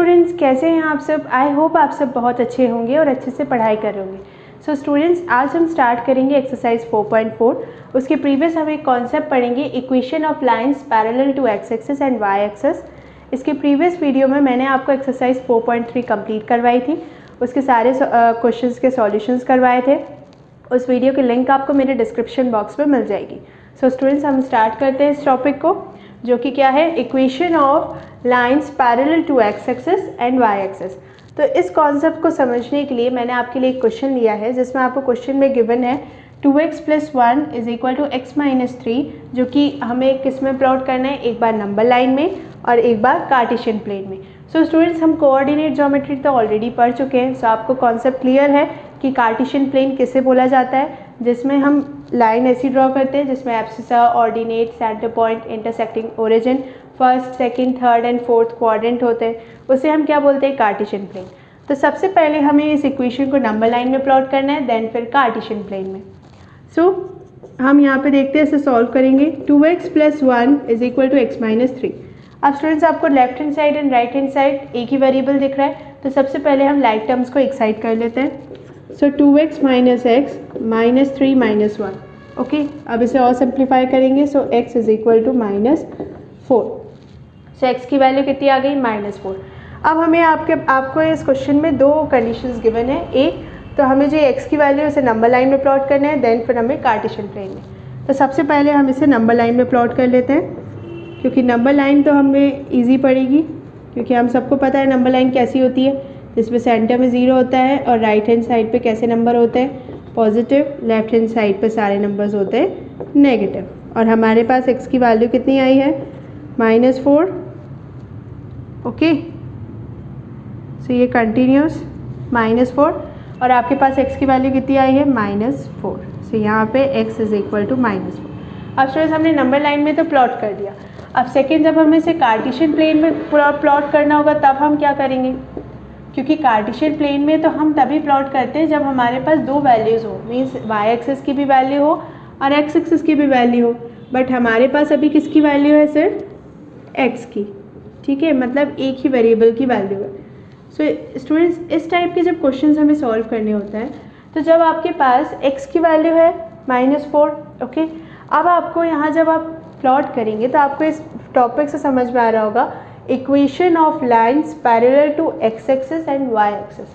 Students, कैसे हैं आप सब? आई होप आप सब बहुत अच्छे होंगे और अच्छे से पढ़ाई कर होंगे। सो स्टूडेंट्स, आज हम स्टार्ट करेंगे एक्सरसाइज 4.4। उसके प्रीवियस हम एक कॉन्सेप्ट पढ़ेंगे, equation of lines parallel to x axis and y axis. इसके प्रीवियस वीडियो में मैंने आपको एक्सरसाइज 4.3 कंप्लीट करवाई थी, उसके सारे क्वेश्चंस के सॉल्यूशंस करवाए थे। उस वीडियो की लिंक आपको मेरे डिस्क्रिप्शन बॉक्स में मिल जाएगी। सो स्टूडेंट्स, हम स्टार्ट करते हैं इस टॉपिक को, जो कि क्या है, equation of lines parallel to x axis and y axis. तो इस कॉन्सेप्ट को समझने के लिए मैंने आपके लिए एक क्वेश्चन लिया है, जिसमें आपको क्वेश्चन में गिवन है 2x + 1 = x - 3, जो कि हमें किस में प्लॉट करना है, एक बार नंबर लाइन में और एक बार कार्टेशियन प्लेन में। सो स्टूडेंट्स, हम कोऑर्डिनेट ज्योमेट्री तो ऑलरेडी पढ़ चुके हैं। सो आपको कॉन्सेप्ट क्लियर है कि कार्टेशियन प्लेन किसे बोला जाता है, जिसमें हम लाइन ऐसी ड्रॉ करते हैं जिसमें abscissa, ordinate, centre point, intersecting origin, first, second, third and fourth quadrant होते हैं, उसे हम क्या बोलते हैं, कार्टेशियन प्लेन। तो सबसे पहले हमें इस इक्वेशन को नंबर लाइन में प्लॉट करना है, देन फिर कार्टेशियन प्लेन में। सो हम यहाँ पे देखते हैं, इसे सॉल्व करेंगे। 2x + 1 = x - 3। अब स्टूडेंट्स, आपको left hand side and right hand side एक ही वेरिएबल दिख रहा है, तो सबसे पहले हम लाइक टर्म्स को एक साइड कर लेते हैं। So 2x - x - 3 - 1। ओके, अब इसे और सिंप्लीफाई करेंगे। सो x = -4। सो x की वैल्यू कितनी आ गई, -4। अब हमें आपको इस क्वेश्चन में दो कंडीशंस गिवन है। एक तो हमें जो x की वैल्यू उसे नंबर लाइन में प्लॉट करना है, देन फिर हमें कार्टेशियन प्लेन में। तो सबसे पहले हम इसे नंबर लाइन में प्लॉट कर लेते हैं, क्योंकि नंबर लाइन तो हमें ईजी पड़ेगी, क्योंकि हम सबको पता है नंबर लाइन कैसी होती है, जिसमें सेंटर में 0 होता है और राइट हैंड साइड पे कैसे नंबर होते हैं, पॉजिटिव, लेफ्ट हैंड साइड पे सारे नंबर्स होते हैं नेगेटिव। और हमारे पास x की वैल्यू कितनी आई है, -4। ओके, सो ये कंटिन्यूस -4, और आपके पास x की वैल्यू कितनी आई है, -4। सो यहाँ पे x = -4। अब स्टूडेंट्स, हमने नंबर लाइन में तो प्लॉट कर दिया। अब सेकेंड, जब हमें इसे कार्टेशियन प्लेन में प्लॉट करना होगा, तब हम क्या करेंगे, क्योंकि कार्टेशियन प्लेन में तो हम तभी प्लॉट करते हैं जब हमारे पास दो वैल्यूज़ हो, मीन्स वाई एक्सिस की भी वैल्यू हो और एक्स एक्सिस की भी वैल्यू हो। बट हमारे पास अभी किसकी वैल्यू है, सिर्फ एक्स की। ठीक है, मतलब एक ही वेरिएबल की वैल्यू है। सो स्टूडेंट्स, इस टाइप के जब क्वेश्चंस हमें सॉल्व करने होते हैं, तो जब आपके पास x की वैल्यू है -4, ओके, अब आपको यहाँ जब आप प्लॉट करेंगे तो आपको इस टॉपिक से समझ में आ रहा होगा, equation of lines parallel to x axis and y axis.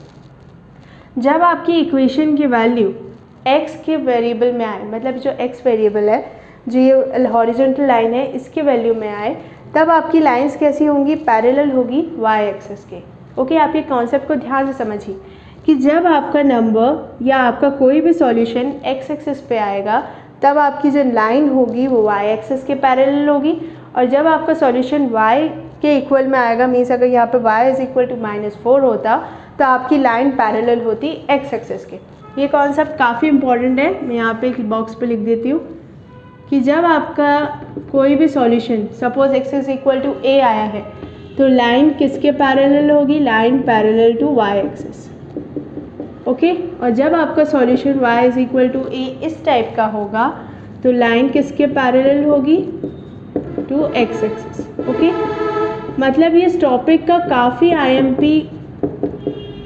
जब आपकी इक्वेशन की वैल्यू x के वेरिएबल में आए, मतलब जो x वेरिएबल है, जो ये हॉरिजॉन्टल लाइन है, इसके वैल्यू में आए, तब आपकी लाइंस कैसी होंगी, पैरेलल होगी y एक्सिस के। ओके, आप ये कॉन्सेप्ट को ध्यान से समझिए कि जब आपका नंबर या आपका कोई भी सॉल्यूशन x एक्सिस पे आएगा, तब आपकी जो लाइन होगी वो y एक्सिस के पैरेलल होगी, और जब आपका सॉल्यूशन y के इक्वल में आएगा, मीन्स अगर यहाँ पे y = -4 होता, तो आपकी लाइन पैरेलल होती x एक्सिस के। ये कॉन्सेप्ट काफ़ी इंपॉर्टेंट है, मैं यहाँ पे एक बॉक्स पे लिख देती हूँ कि जब आपका कोई भी सॉल्यूशन, सपोज x = a आया है, तो लाइन किसके पैरेलल होगी, line parallel to y axis. Okay, और जब आपका सॉल्यूशन y = a इस टाइप का होगा, तो लाइन किसके पैरेलल होगी, टू x एक्सिस। ओके, मतलब ये इस टॉपिक का काफ़ी IMP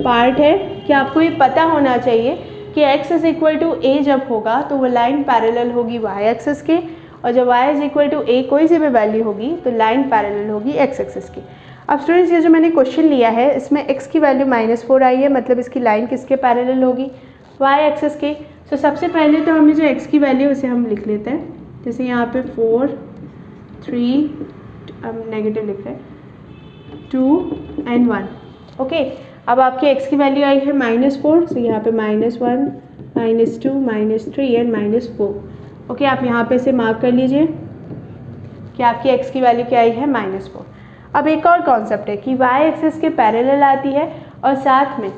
पार्ट है कि आपको ये पता होना चाहिए कि x = a जब होगा तो वो लाइन पैरेलल होगी y एक्सिस के, और जब y = a कोई सी भी वैल्यू होगी तो लाइन पैरेलल होगी x एक्सिस की। अब स्टूडेंट्स, ये जो मैंने क्वेश्चन लिया है, इसमें x की वैल्यू -4 आई है, मतलब इसकी लाइन किसके पैरेलल होगी, y एक्सिस के। सो सबसे पहले तो हमें जो x की वैल्यू उसे हम लिख लेते हैं, जैसे यहाँ पे 4, 3, अब नेगेटिव लिख रहे हैं, 2 एंड 1। ओके, अब आपकी x की वैल्यू आई है -4, सो यहाँ पे -1, -2, -3 एंड -4। ओके, आप यहाँ पे इसे मार्क कर लीजिए कि आपकी x की वैल्यू क्या आई है, -4। अब एक और कॉन्सेप्ट है कि y एक्सिस के पैरेलल आती है, और साथ में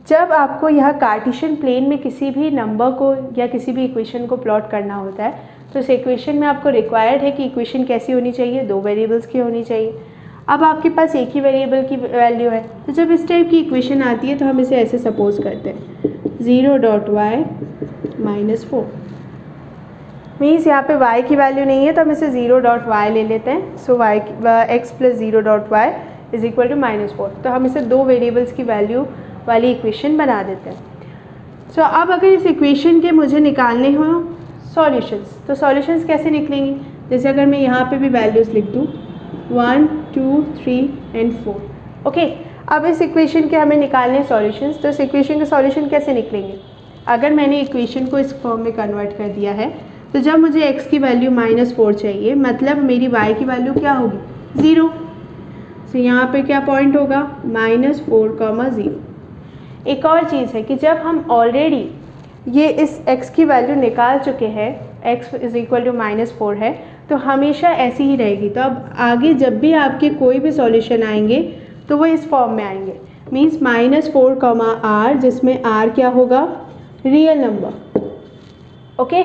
जब आपको यहाँ कार्टेशियन प्लेन में किसी भी नंबर को या किसी भी इक्वेशन को प्लॉट करना होता है, तो इस इक्वेशन में आपको रिक्वायर्ड है कि इक्वेशन कैसी होनी चाहिए, दो वेरिएबल्स की होनी चाहिए। अब आपके पास एक ही वेरिएबल की वैल्यू है, तो जब इस टाइप की इक्वेशन आती है तो हम इसे ऐसे सपोज करते हैं, 0.y -4। मीन्स यहाँ पे y की वैल्यू नहीं है, तो हम इसे 0.y ले लेते हैं। So x + 0.y is equal to -4। तो हम इसे 2 वेरिएबल्स की वैल्यू वाली इक्वेशन बना देते हैं। सो अब अगर इस इक्वेशन के मुझे निकालने हों सॉल्यूशंस, तो सॉल्यूशंस कैसे निकलेंगी? जैसे अगर मैं यहाँ पे भी वैल्यूज़ लिख दूँ 1, 2, 3 एंड 4। ओके, अब इस इक्वेशन के हमें निकालने हैं सॉल्यूशंस। तो इस इक्वेशन के सॉल्यूशन कैसे निकलेंगे? अगर मैंने इक्वेशन को इस फॉर्म में कन्वर्ट कर दिया है, तो जब मुझे x की वैल्यू -4 चाहिए, मतलब मेरी y की वैल्यू क्या होगी? 0। तो यहाँ पे क्या पॉइंट होगा? -4, 0। एक और चीज़ है कि जब हम ऑलरेडी ये इस x की वैल्यू निकाल चुके हैं, x इज़ इक्वल टू -4 है, तो हमेशा ऐसी ही रहेगी। तो अब आगे जब भी आपके कोई भी सॉल्यूशन आएंगे तो वो इस फॉर्म में आएंगे, मीन्स -4, r, जिसमें r क्या होगा? Real number. ओके,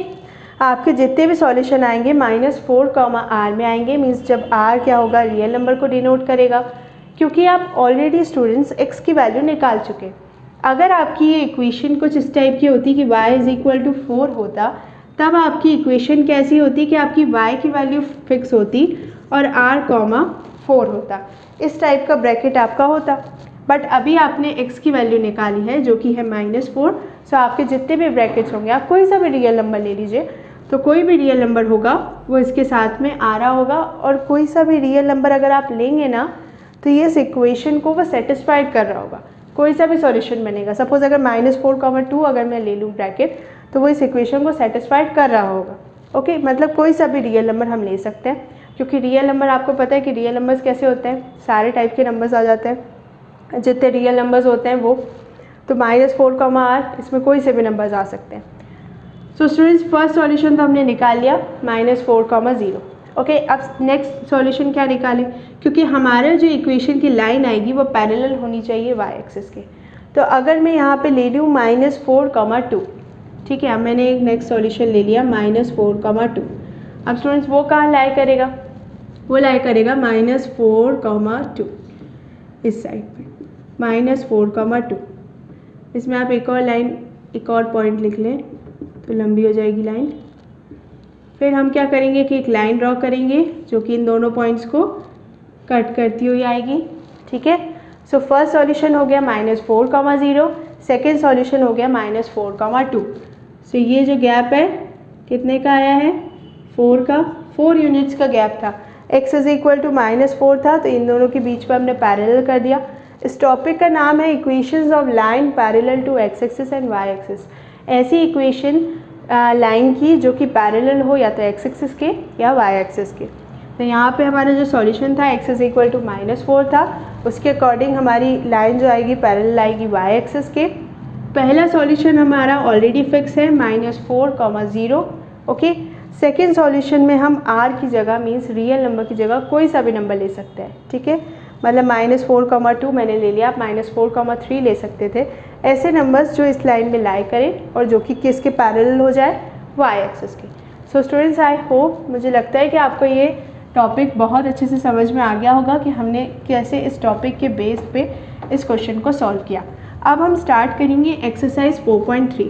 आपके जितने भी सॉल्यूशन आएंगे -4, r में आएंगे, मीन्स जब r क्या होगा? रियल नंबर को डिनोट करेगा, क्योंकि आप ऑलरेडी स्टूडेंट्स x की वैल्यू निकाल चुके। अगर आपकी ये इक्वेशन कुछ इस टाइप की होती कि y इज़ इक्वल टू 4 होता, तब आपकी इक्वेशन कैसी होती कि आपकी y की वैल्यू फिक्स होती और r, 4 होता, इस टाइप का ब्रैकेट आपका होता। बट अभी आपने x की वैल्यू निकाली है जो कि है -4। सो आपके जितने भी ब्रैकेट्स होंगे, आप कोई सा भी रियल नंबर ले लीजिए, तो कोई भी रियल नंबर होगा वो इसके साथ में आ रहा होगा, और कोई सा भी रियल नंबर अगर आप लेंगे ना, तो ये इस इक्वेशन को वो सेटिस्फाइड कर रहा होगा, कोई सा भी सॉल्यूशन बनेगा। सपोज अगर -4, 2 अगर मैं ले लूँ ब्रैकेट, तो वो इस इक्वेशन को सेटिस्फाइड कर रहा होगा। ओके, मतलब कोई सा भी रियल नंबर हम ले सकते हैं, क्योंकि रियल नंबर आपको पता है कि रियल नंबर्स कैसे होते हैं, सारे टाइप के नंबर्स आ जाते हैं जितने रियल नंबर्स होते हैं वो। तो -4, r, इसमें कोई से भी नंबर्स आ सकते हैं। सो स्टूडेंट्स, फर्स्ट सॉल्यूशन तो हमने निकाल लिया -4, 0। ओके, अब नेक्स्ट सॉल्यूशन क्या निकालें, क्योंकि हमारा जो इक्वेशन की लाइन आएगी वो पैरेलल होनी चाहिए y एक्सिस के। तो अगर मैं यहाँ पे ले लूँ -4, 2, ठीक है, अब मैंने एक नेक्स्ट सॉल्यूशन ले लिया -4, 2। अब स्टूडेंट्स वो कहाँ लाई करेगा? वो लाई करेगा -4, 2 इस साइड पे, -4, 2। इसमें आप एक और लाइन, एक और पॉइंट लिख लें तो लंबी हो जाएगी लाइन। फिर हम क्या करेंगे कि एक लाइन ड्रॉ करेंगे जो कि इन दोनों पॉइंट्स को कट करती हुई आएगी, ठीक है। सो फर्स्ट सॉल्यूशन हो गया -4, 0, सेकेंड सॉल्यूशन हो गया -4, 2। सो ये जो गैप है कितने का आया है? 4 का, 4 यूनिट्स का गैप था। x इज इक्वल टू -4 था, तो इन दोनों के बीच में हमने पैरेलल कर दिया। इस टॉपिक का नाम है equations of line parallel to x axis and y axis. ऐसी इक्वेशन लाइन की जो कि पैरेलल हो या तो x एक्सिस के या y एक्सिस के। तो यहाँ पे हमारा जो सॉल्यूशन था x इज इक्वल टू -4 था, उसके अकॉर्डिंग हमारी लाइन जो आएगी पैरेलल आएगी y एक्सिस के। पहला सॉल्यूशन हमारा ऑलरेडी फिक्स है -4, 0। ओके, सेकेंड सॉल्यूशन में हम r की जगह मीन्स रियल नंबर की जगह कोई सा भी नंबर ले सकते हैं, ठीक है। मतलब -4, 2 मैंने ले लिया, आप -4, 3 ले सकते थे। ऐसे नंबर्स जो इस लाइन में लाई करें और जो कि किसके पैरेलल हो जाए? y एक्सिस के। सो स्टूडेंट्स, आई होप, मुझे लगता है कि आपको ये टॉपिक बहुत अच्छे से समझ में आ गया होगा कि हमने कैसे इस टॉपिक के बेस पे इस क्वेश्चन को सॉल्व किया। अब हम स्टार्ट करेंगे एक्सरसाइज 4.3।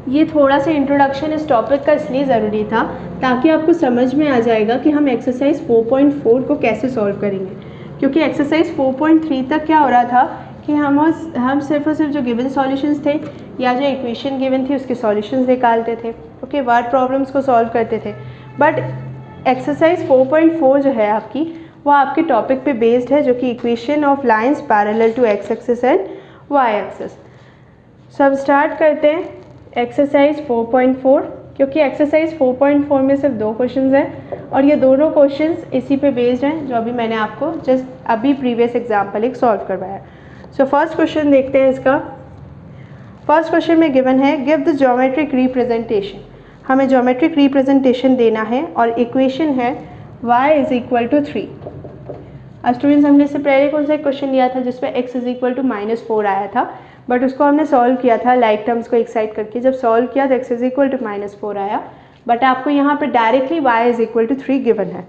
ये थोड़ा सा इंट्रोडक्शन इस टॉपिक का इसलिए ज़रूरी था ताकि आपको समझ में आ जाएगा कि हम एक्सरसाइज 4.4 को कैसे सॉल्व करेंगे, क्योंकि एक्सरसाइज 4.3 तक क्या हो रहा था कि हम सिर्फ और सिर्फ जो गिवन सॉल्यूशंस थे या जो इक्वेशन गिवन थी उसके सॉल्यूशंस निकालते थे, ओके, वर्ड प्रॉब्लम्स को सॉल्व करते थे। बट एक्सरसाइज 4.4 जो है आपकी, वो आपके टॉपिक पे बेस्ड है, जो कि equation of lines parallel to x axis and y axis. So अब स्टार्ट करते हैं एक्सरसाइज 4.4, क्योंकि एक्सरसाइज 4.4 में सिर्फ 2 क्वेश्चंस हैं और ये दोनों क्वेश्चंस इसी पे बेस्ड हैं जो अभी मैंने आपको जस्ट अभी प्रीवियस एग्जाम्पल एक सॉल्व करवाया। सो फर्स्ट क्वेश्चन देखते हैं इसका। फर्स्ट क्वेश्चन में गिवन है गिव द ज्योमेट्रिक रिप्रेजेंटेशन। हमें ज्योमेट्रिक रिप्रेजेंटेशन देना है और इक्वेशन है y इज इक्वल टू 3। अब स्टूडेंट्स, हमने इससे पहले कौन सा क्वेश्चन लिया था जिसमें x इज इक्वल टू -4 आया था, बट उसको हमने सॉल्व किया था लाइक टर्म्स को एक साइड करके। जब सॉल्व किया तो x इज इक्वल टू -4 आया, बट आपको यहाँ पे directly y is equal to 3 given है।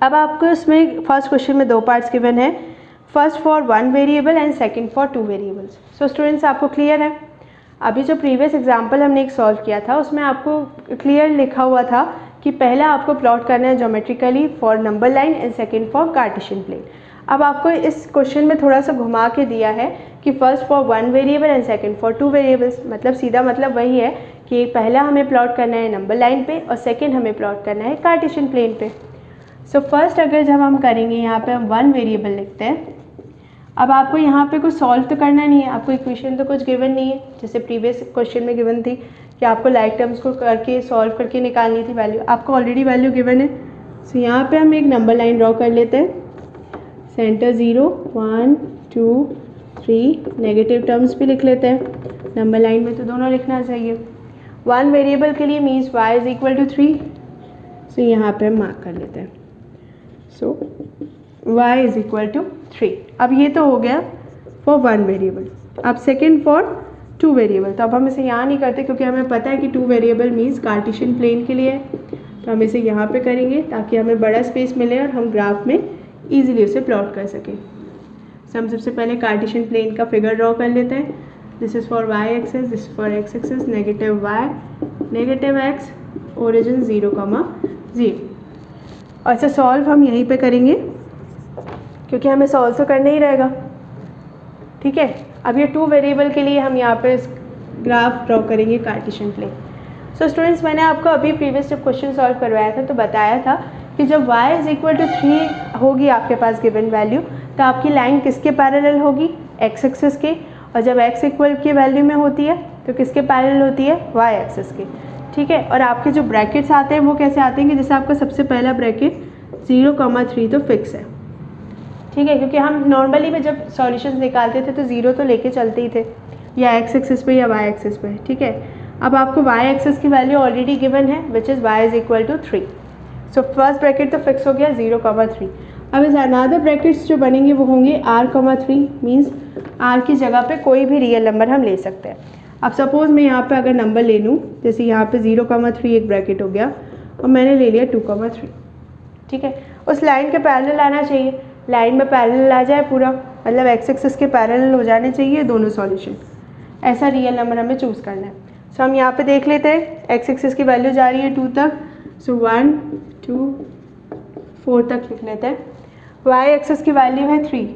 अब आपको इसमें फर्स्ट क्वेश्चन में 2 पार्ट्स गिवन है, first for 1 variable and second for 2 variables. So students, आपको क्लियर है? अभी जो प्रीवियस एग्जाम्पल हमने एक सॉल्व किया था उसमें आपको क्लियर लिखा हुआ था कि पहला आपको प्लॉट करना है geometrically for number line and second for Cartesian plane. अब आपको इस क्वेश्चन में थोड़ा सा घुमा के दिया है कि first for 1 variable and second for 2 variables, मतलब सीधा मतलब वही है कि पहला हमें प्लॉट करना है नंबर लाइन पे और सेकंड हमें प्लॉट करना है कार्टेशियन प्लेन पे। सो फर्स्ट अगर जब हम करेंगे यहाँ पे हम 1 वेरिएबल लिखते हैं। अब आपको यहाँ पे कुछ सॉल्व तो करना नहीं है, आपको इक्वेशन तो कुछ गिवन नहीं है, जैसे प्रीवियस क्वेश्चन में गिवन थी कि आपको लाइक टर्म्स को करके सॉल्व करके निकालनी थी वैल्यू, आपको ऑलरेडी वैल्यू गिवन है। सो यहाँ पे हम एक नंबर लाइन ड्रॉ कर लेते हैं, सेंटर 0 1 2 3, नेगेटिव टर्म्स भी लिख लेते हैं, नंबर लाइन में तो दोनों लिखना चाहिए। 1 वेरिएबल के लिए means y is equal to 3, so यहाँ पे हम मार्क कर लेते हैं। So y is equal to 3। अब ये तो हो गया फॉर 1 वेरिएबल। अब सेकेंड फॉर 2 वेरिएबल, तो अब हम इसे यहाँ नहीं करते क्योंकि हमें पता है कि 2 वेरिएबल मीन्स कार्टेशियन प्लेन के लिए है, तो हम इसे यहाँ पे करेंगे ताकि हमें बड़ा स्पेस मिले और हम ग्राफ में ईजिली उसे प्लॉट कर सकें। तो हम सबसे पहले कार्टेशियन प्लेन का फिगर ड्रॉ कर लेते हैं। This is for y axes, this is for x axes, negative y negative x, origin 0, 0। और इसे सॉल्व हम यहीं पे करेंगे क्योंकि हमें सॉल्व तो करना ही रहेगा, ठीक है। अब ये 2 वेरिएबल के लिए हम यहाँ पे ग्राफ ड्रॉ करेंगे कार्टेशियन प्लेन। सो स्टूडेंट्स, मैंने आपको अभी प्रीवियस जब क्वेश्चन सॉल्व करवाया था तो बताया था कि जब y इज इक्वल टू 3 होगी आपके पास गिवन वैल्यू, तो आपकी लाइन किसके पैरेलल होगी, x एक्सिस के, और जब x इक्वल की वैल्यू में होती है तो किसके पैरेलल होती है, y एक्सिस के, ठीक है। और आपके जो ब्रैकेट्स आते हैं वो कैसे आते हैं कि जैसे आपका सबसे पहला ब्रैकेट 0,3 तो फिक्स है, ठीक है, क्योंकि हम नॉर्मली में जब सॉल्यूशंस निकालते थे तो 0 तो लेके चलते ही थे, या x एक्सिस पे या y एक्सिस पे, ठीक है। अब आपको y एक्सिस की वैल्यू ऑलरेडी गिवन है which is y is equal to 3। So first bracket तो फिक्स हो गया 0,3। अब इस अनादर ब्रैकेट्स जो बनेंगे वो होंगे r,3, मीन्स r की जगह पे कोई भी रियल नंबर हम ले सकते हैं। अब सपोज़ मैं यहाँ पे अगर नंबर ले लूँ, जैसे यहाँ पे 0,3 एक ब्रैकेट हो गया और मैंने ले लिया 2,3, ठीक है। उस लाइन के पैरेलल आना चाहिए, लाइन में पैरेलल आ जाए पूरा, मतलब x एक्सिस के पैरेलल हो जाने चाहिए दोनों सॉल्यूशन, ऐसा रियल नंबर हमें चूज़ करना है। सो हम यहाँ पे देख लेते हैं, x एक्सिस की वैल्यू जा रही है 2 तक, सो 1 2 4 तक लिख लेते हैं। y एक्सिस की वैल्यू है 3,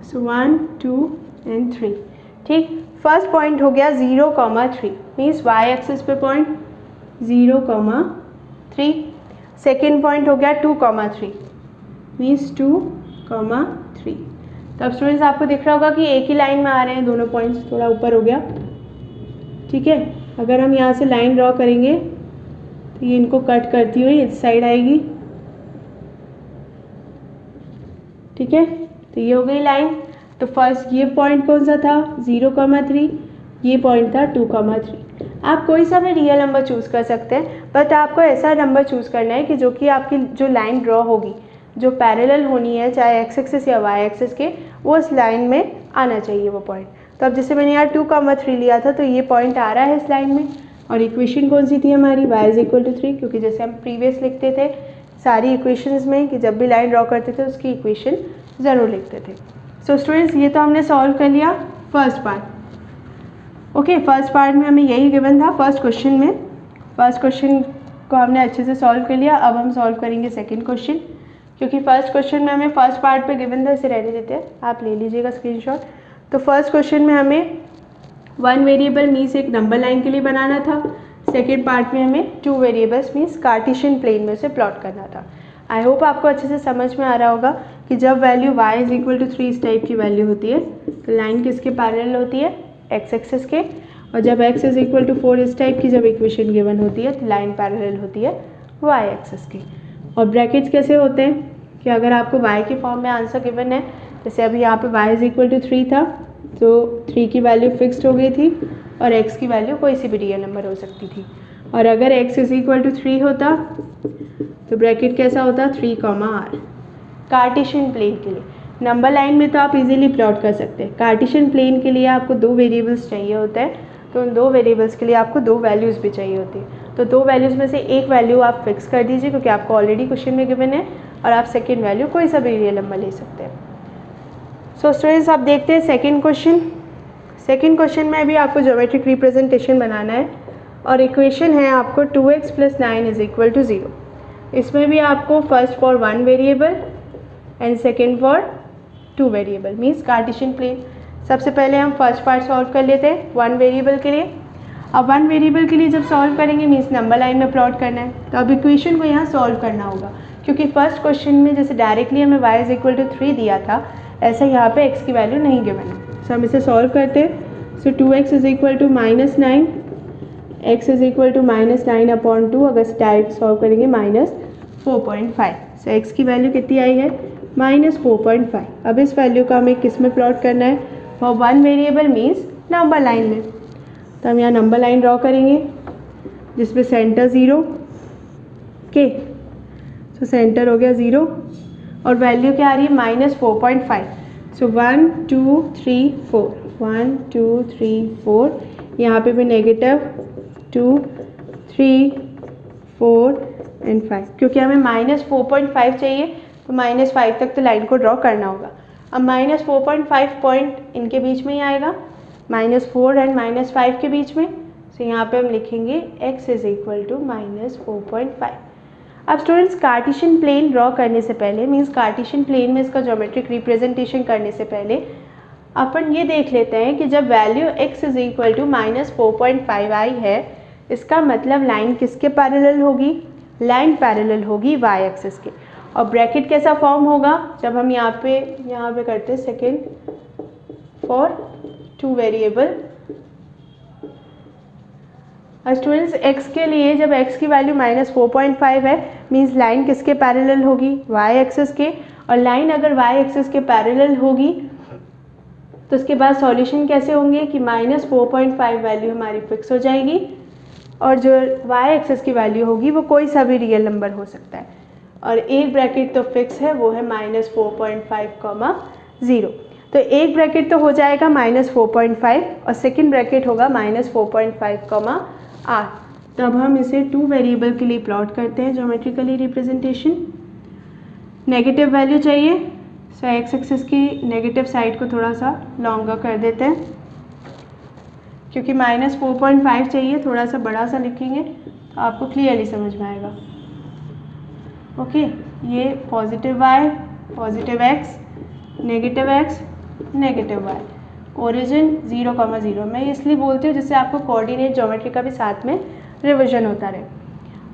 सो 1 2 एंड 3, ठीक। फर्स्ट पॉइंट हो गया 0,3, मीन्स y एक्सिस पे पॉइंट 0,3। सेकेंड पॉइंट हो गया 2,3, मीन्स 2,3। तो अब स्टूडेंट्स आपको दिख रहा होगा कि एक ही लाइन में आ रहे हैं दोनों पॉइंट्स, थोड़ा ऊपर हो गया, ठीक है। अगर हम यहाँ से लाइन ड्रॉ करेंगे तो ये इनको कट करती हुई इस साइड आएगी, ठीक है। तो ये हो गई लाइन। तो फर्स्ट ये पॉइंट कौन सा था, 0,3, ये पॉइंट था 2,3। आप कोई सा भी रियल नंबर चूज़ कर सकते हैं, बट आपको ऐसा नंबर चूज़ करना है कि जो कि आपकी जो लाइन ड्रॉ होगी, जो पैरेलल होनी है, चाहे x एक्सिस या y एक्सिस के, वो उस लाइन में आना चाहिए वो पॉइंट। तो अब जैसे मैंने यहाँ 2,3 लिया था तो ये पॉइंट आ रहा है इस लाइन में, और इक्वेशन कौन सी थी हमारी, y इज इक्वल टू 3, क्योंकि जैसे हम प्रीवियस लिखते थे सारी इक्वेशंस में कि जब भी लाइन ड्रॉ करते थे उसकी इक्वेशन ज़रूर लिखते थे। सो स्टूडेंट्स, ये तो हमने सॉल्व कर लिया first part. Okay, first part में हमें यही गिवन था फर्स्ट क्वेश्चन में, फर्स्ट क्वेश्चन को हमने अच्छे से सॉल्व कर लिया। अब हम सॉल्व करेंगे सेकेंड क्वेश्चन, क्योंकि फर्स्ट क्वेश्चन में हमें फर्स्ट पार्ट पे गिवन था, इसे रहने देते हैं, आप ले लीजिएगा स्क्रीनशॉट। तो फर्स्ट क्वेश्चन में हमें 1 वेरिएबल मीन्स एक नंबर लाइन के लिए बनाना था, सेकेंड पार्ट में हमें 2 वेरिएबल्स मीन्स कार्टेशियन प्लेन में से प्लॉट करना था। आई होप आपको अच्छे से समझ में आ रहा होगा कि जब value y is equal to 3 इस टाइप की वैल्यू होती है तो लाइन किसके पैरेलल होती है, x एक्सिस के, और जब x इज इक्वल टू 4 इस टाइप की जब इक्वेशन गिवन होती है तो लाइन पैरेलल होती है y एक्सिस की। और ब्रैकेट्स कैसे होते हैं कि अगर आपको y के फॉर्म में आंसर गिवन है, जैसे अभी यहाँ पे y इज इक्वल टू 3 था तो 3 की वैल्यू फिक्स्ड हो गई थी और x की वैल्यू कोई सी भी रियल नंबर हो सकती थी, और अगर x इज इक्वल टू 3 होता तो ब्रैकेट कैसा होता, 3,r। कार्टेशियन प्लेन के लिए नंबर लाइन में तो आप इजीली प्लॉट कर सकते हैं, कार्टेशियन प्लेन के लिए आपको 2 वेरिएबल्स चाहिए होते हैं, तो उन 2 वेरिएबल्स के लिए आपको 2 वैल्यूज़ भी चाहिए होती है। तो 2 वैल्यूज़ में से एक वैल्यू आप फिक्स कर दीजिए क्योंकि आपको ऑलरेडी क्वेश्चन में गिवन है, और आप सेकेंड वैल्यू कोई सा भी रियल नंबर ले सकते हैं। सो स्टूडेंट्स, आप देखते हैं सेकेंड क्वेश्चन। सेकेंड क्वेश्चन में भी आपको ज्योमेट्रिक रिप्रेजेंटेशन बनाना है और इक्वेशन है आपको 2x + 9 = 0। इसमें भी आपको first for 1 variable and second for 2 variable means Cartesian plane. सबसे पहले हम फर्स्ट पार्ट सॉल्व कर लेते हैं 1 वेरिएबल के लिए। अब 1 वेरिएबल के लिए जब सॉल्व करेंगे मीन्स नंबर लाइन में प्लॉट करना है, तो अब इक्वेशन को यहाँ सॉल्व करना होगा, क्योंकि फर्स्ट क्वेश्चन में जैसे डायरेक्टली हमें y इज इक्वल टू 3 दिया था, ऐसा यहाँ पे x की वैल्यू नहीं गिवन है। सो हम इसे सॉल्व करते हैं। So 2x is equal to -9, x is equal to -9/2, अगर डायरेक्ट सॉल्व करेंगे -4.5। सो x की वैल्यू कितनी आई है -4.5। अब इस वैल्यू का हमें किस में प्लॉट करना है, for 1 variable means number line में। तो हम यहाँ नंबर लाइन ड्रॉ करेंगे जिसमें सेंटर 0 के, सो सेंटर हो गया 0 और वैल्यू क्या आ रही है -4.5। सो 1 2 3 4, 1 2 3 4, यहाँ पे भी -2 3 4 एंड 5, क्योंकि हमें -4.5 चाहिए तो -5 तक तो लाइन को ड्रॉ करना होगा। अब -4.5 पॉइंट इनके बीच में ही आएगा, -4 एंड -5 के बीच में। सो यहाँ पे हम लिखेंगे x इज इक्वल टू -4.5। अब स्टूडेंट्स कार्टेशियन प्लेन ड्रॉ करने से पहले मीन्स कार्टेशियन प्लेन में इसका ज्योमेट्रिक रिप्रेजेंटेशन करने से पहले अपन ये देख लेते हैं कि जब value x is equal to -4.5 आई है, इसका मतलब लाइन किसके पैरेलल होगी, लाइन पैरेलल होगी y एक्सिस के। और ब्रैकेट कैसा फॉर्म होगा, जब हम यहाँ पे करते हैं second for 2 variable. Students x के लिए जब x की वैल्यू -4.5 है मीन्स लाइन किसके पैरेलल होगी, y एक्सिस के। और लाइन अगर y एक्सिस के पैरेलल होगी तो उसके बाद सॉल्यूशन कैसे होंगे कि -4.5 वैल्यू हमारी फिक्स हो जाएगी और जो y एक्सिस की वैल्यू होगी वो कोई सा भी रियल नंबर हो सकता है। और एक ब्रैकेट तो फिक्स है, वो है -4.5, 0। तो एक ब्रैकेट तो हो जाएगा -4.5 और सेकंड ब्रैकेट होगा -4.5, 8। तब हम इसे 2 वेरिएबल के लिए प्लॉट करते हैं ज्योमेट्रिकली रिप्रेजेंटेशन। नेगेटिव वैल्यू चाहिए, सो एक्स एक्सिस की नेगेटिव साइड को थोड़ा सा लॉन्गर कर देते हैं, क्योंकि -4.5 चाहिए, थोड़ा सा बड़ा सा लिखेंगे तो आपको क्लियरली समझ में आएगा। ओके, ये positive y, positive x, negative x, negative y, origin 0,0। मैं इसलिए बोलती हूँ जिससे आपको कोऑर्डिनेट ज्योमेट्री का भी साथ में रिवीजन होता रहे।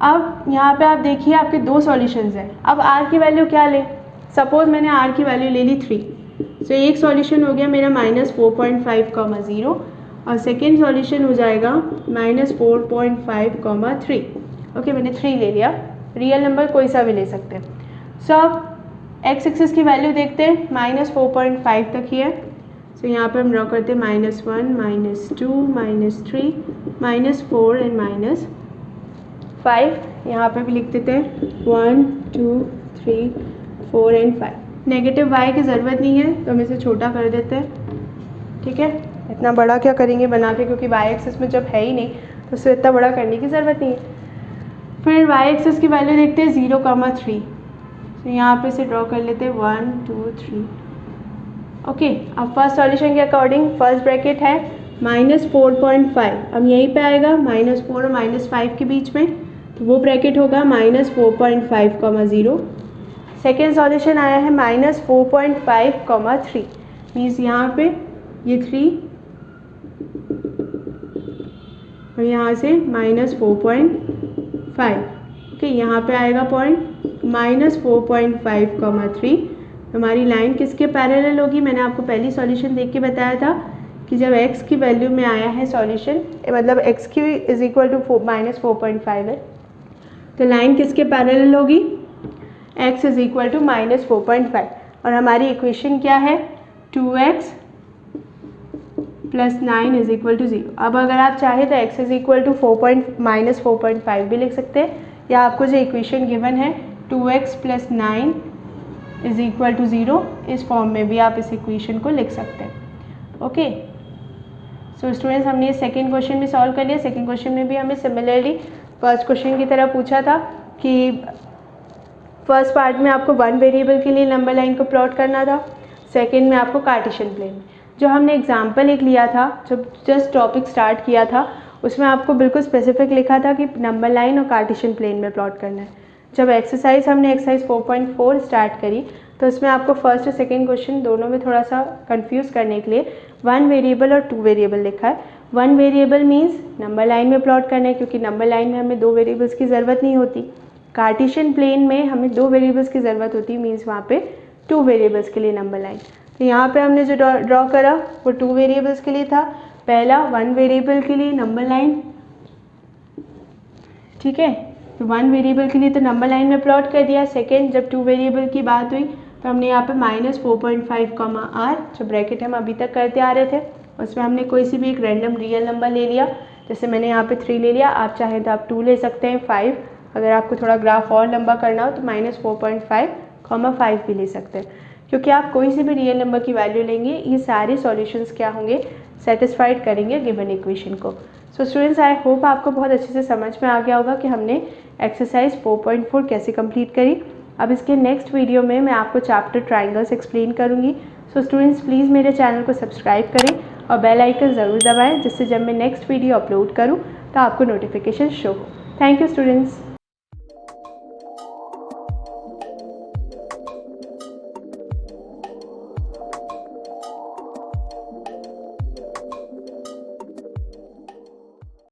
अब यहाँ पे आप देखिए आपके 2 सॉल्यूशंस हैं। अब r की वैल्यू क्या लें, सपोज मैंने r की वैल्यू ले ली 3। सो एक सॉल्यूशन हो गया मेरा -4.5, 0 और सेकेंड सॉल्यूशन हो जाएगा -4.5, 3। ओके, मैंने 3 ले लिया, रियल नंबर कोई सा भी ले सकते हैं। सो अब एक्स एक्सिस की वैल्यू देखते हैं, -4.5 तक ही है। सो यहाँ पे हम ड्रॉ करते हैं -1 -2 -3 -4 एंड -5। यहाँ पे भी लिख देते हैं 1 2 3 4 एंड 5। नेगेटिव y की ज़रूरत नहीं है तो हम इसे छोटा कर देते हैं। ठीक है, इतना बड़ा क्या करेंगे बना के, क्योंकि y एक्सिस में जब है ही नहीं तो उसे इतना बड़ा करने की ज़रूरत नहीं है। फिर y एक्सिस की वैल्यू देखते हैं 0,3। तो यहाँ पे इसे ड्रॉ कर लेते हैं 1 2 3। ओके, अब फर्स्ट सॉल्यूशन के अकॉर्डिंग फर्स्ट ब्रैकेट है -4.5, अब यहीं पे आएगा -4 और -5 के बीच में, तो वो ब्रैकेट होगा -4.5, 0। सेकेंड सॉल्यूशन आया है -4.5, 3 मीन्स यहाँ पे ये 3 और यहाँ से -4.5। ओके, यहाँ पे आएगा पॉइंट -4.5, 3। हमारी लाइन किसके पैरेलल होगी, मैंने आपको पहली सॉल्यूशन देख के बताया था कि जब x की वैल्यू में आया है सॉल्यूशन, मतलब x की इज इक्वल टू -4.5 है, तो लाइन किसके पैरेलल होगी, x इज इक्वल टू -4.5। और हमारी इक्वेशन क्या है, 2x + 9 इज इक्वल टू 0। अब अगर आप चाहें तो x इज इक्वल टू -4.5 भी लिख सकते हैं, या आपको जो इक्वेशन गिवन है 2x + 9 इज इक्वल टू 0, इस फॉर्म में भी आप इस इक्वेशन को लिख सकते हैं। ओके, सो स्टूडेंट्स हमने ये सेकेंड क्वेश्चन भी सॉल्व कर लिया। सेकेंड क्वेश्चन में भी हमें सिमिलरली फर्स्ट क्वेश्चन की तरह पूछा था कि फर्स्ट पार्ट में आपको 1 वेरिएबल के लिए नंबर लाइन को प्लॉट करना था, सेकेंड में आपको कार्टेशियन प्लेन। जो हमने एग्जाम्पल एक लिया था, जब जस्ट टॉपिक स्टार्ट किया था, उसमें आपको बिल्कुल स्पेसिफिक लिखा था कि नंबर लाइन और कार्टेशियन प्लेन में प्लॉट करना है। जब एक्सरसाइज हमने एक्सरसाइज 4.4 स्टार्ट करी तो इसमें आपको फर्स्ट और सेकेंड क्वेश्चन दोनों में थोड़ा सा कंफ्यूज करने के लिए 1 वेरिएबल और 2 वेरिएबल लिखा है। 1 वेरिएबल मीन्स नंबर लाइन में प्लॉट करना है, क्योंकि नंबर लाइन में हमें 2 वेरिएबल्स की ज़रूरत नहीं होती। कार्टेशियन प्लेन में हमें 2 वेरिएबल्स की ज़रूरत होती है, मीन्स वहाँ पे 2 वेरिएबल्स के लिए नंबर लाइन। तो यहाँ पे हमने जो ड्रॉ करा वो 2 वेरिएबल्स के लिए था। पहला 1 वेरिएबल के लिए नंबर लाइन, ठीक है, तो 1 वेरिएबल के लिए तो नंबर लाइन में प्लॉट कर दिया। सेकेंड, जब 2 वेरिएबल की बात हुई तो हमने यहाँ पे -4.5 R जो ब्रैकेट हम अभी तक करते आ रहे थे, उसमें हमने कोई सी भी एक रैंडम रियल नंबर ले लिया। जैसे मैंने यहाँ पे 3 ले लिया, आप चाहें तो आप 2 ले सकते हैं, 5, अगर आपको थोड़ा ग्राफ और लंबा करना हो तो -4.5 5 भी ले सकते हैं। क्योंकि आप कोई सी भी रियल नंबर की वैल्यू लेंगे, ये सारे सॉल्यूशंस क्या होंगे, सेटिस्फाइड करेंगे गिवन इक्वेशन को। सो स्टूडेंट्स, आई होप आपको बहुत अच्छे से समझ में आ गया होगा कि हमने एक्सरसाइज 4.4 कैसे कंप्लीट करी। अब इसके नेक्स्ट वीडियो में मैं आपको चैप्टर ट्राइंगल्स एक्सप्लेन करूँगी। सो स्टूडेंट्स, प्लीज़ मेरे चैनल को सब्सक्राइब करें और बेल आइकन ज़रूर दबाएं, जिससे जब मैं नेक्स्ट वीडियो अपलोड करूँ तो आपको नोटिफिकेशन शो हो। Thank you students.